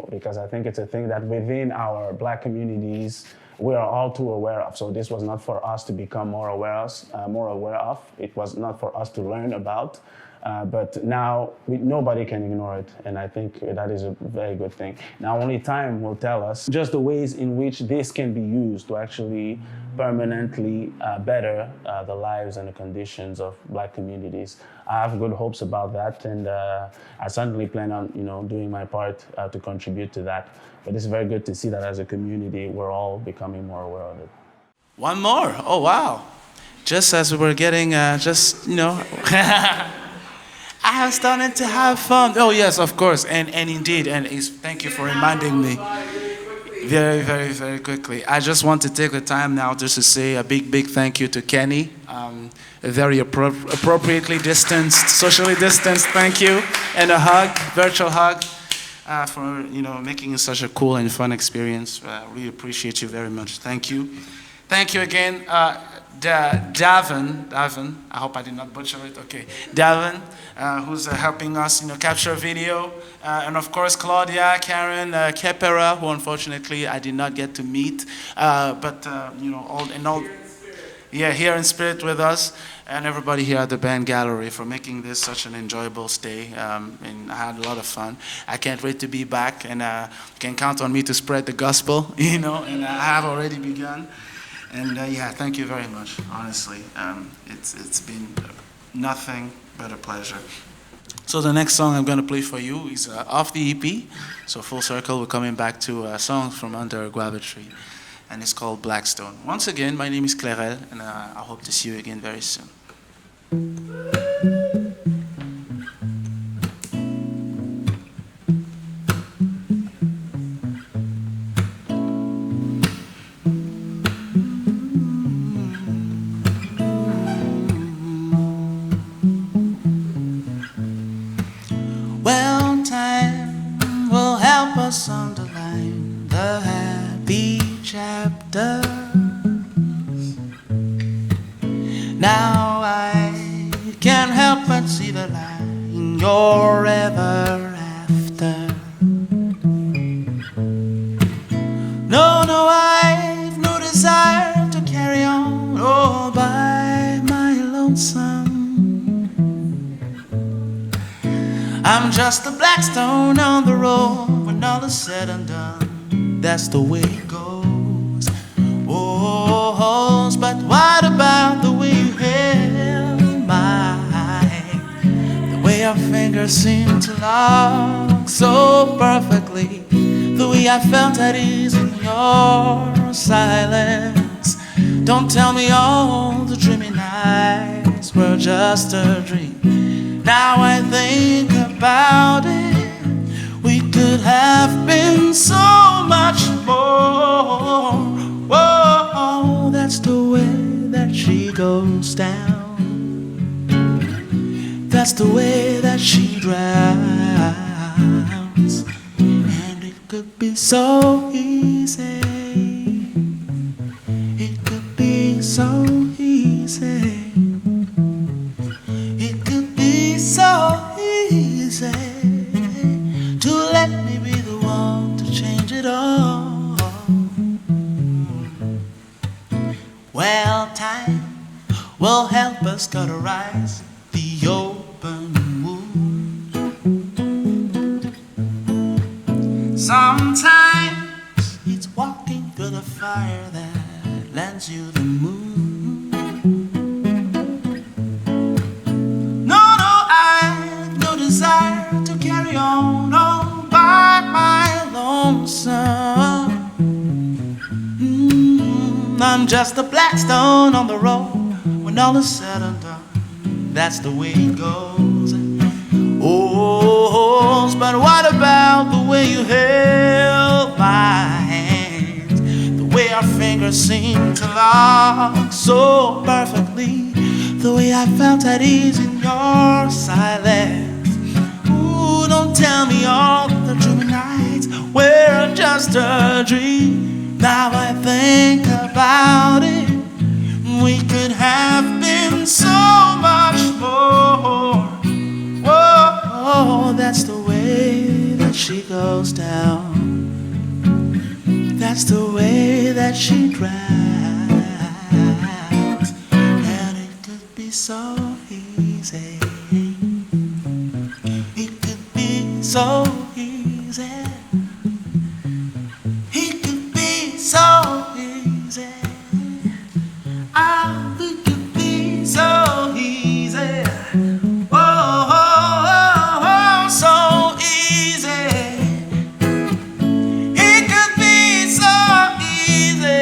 because I think it's a thing that within our Black communities, we are all too aware of. So this was not for us to become more aware of. It was not for us to learn about. But now nobody can ignore it, and I think that is a very good thing. Now only time will tell us just the ways in which this can be used to actually permanently better the lives and the conditions of Black communities. I have good hopes about that, and I certainly plan on doing my part to contribute to that. But it's very good to see that as a community we're all becoming more aware of it. One more. Oh wow! Just as we were getting, I have started to have fun. Oh yes, of course, and indeed, thank you for reminding me. Very, very, very quickly. I just want to take the time now just to say a big thank you to Kenny. A very appropriately distanced, socially distanced thank you, and a hug, virtual hug, for making it such a cool and fun experience. Really appreciate you very much. Thank you. Thank you again. Djamen, I hope I did not butcher it, okay. Djamen, who's helping us, capture video. And of course, Claudia, Karen, Kepera, who unfortunately I did not get to meet. But here in spirit with us. And everybody here at the band gallery for making this such an enjoyable stay. And I had a lot of fun. I can't wait to be back, and you can count on me to spread the gospel, and I have already begun. And thank you very much, honestly. It's been nothing but a pleasure. So the next song I'm going to play for you is off the EP. So full circle, we're coming back to a song from under Guava Tree. And it's called Blackstone. Once again, my name is Clerel, and I hope to see you again very soon. Underline the happy chapters. Now I can't help but see the line you're ever after. No, I've no desire to carry on all by my lonesome. I'm just a Blackstone on the road. When all is said and done, that's the way it goes. Oh, but what about the way you held mine? The way our fingers seem to lock so perfectly. The way I felt at ease in your silence. Don't tell me all the dreamy nights were just a dream. Now I think about it. We could have been so much more. Whoa, that's the way that she goes down. That's the way that she drowns. And it could be so easy. It could be so easy. It could be so easy. To let me be the one to change it all. Well, time will help us cauterize the open wound. Sometimes it's walking through the fire that lands you the moon. No, I've no desire to carry on all by my lonesome. I'm just a Blackstone on the road. When all is said and done, that's the way it goes. Oh, but what about the way you held my hand? fingers seem to lock so perfectly, the way I felt at ease in your silence. Ooh, don't tell me all the dreamy nights were just a dream. Now I think about it, we could have been so much more. Whoa, that's the way that she goes down. That's the way that she drowns. And it could be so easy. It could be so easy. It could be so easy. I think it could be so easy. Oh, oh, oh, oh, so easy. It could be so easy.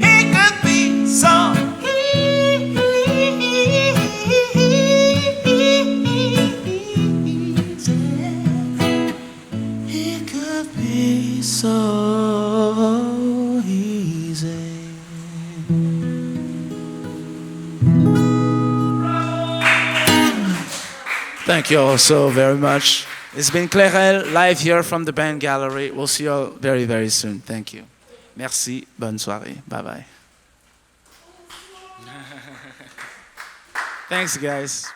It could be so easy. It could be so easy. Thank you all so very much. It's been Clerel, live here from the band gallery. We'll see you all very, very soon. Thank you. Merci. Bonne soirée. Bye-bye. Thanks, guys.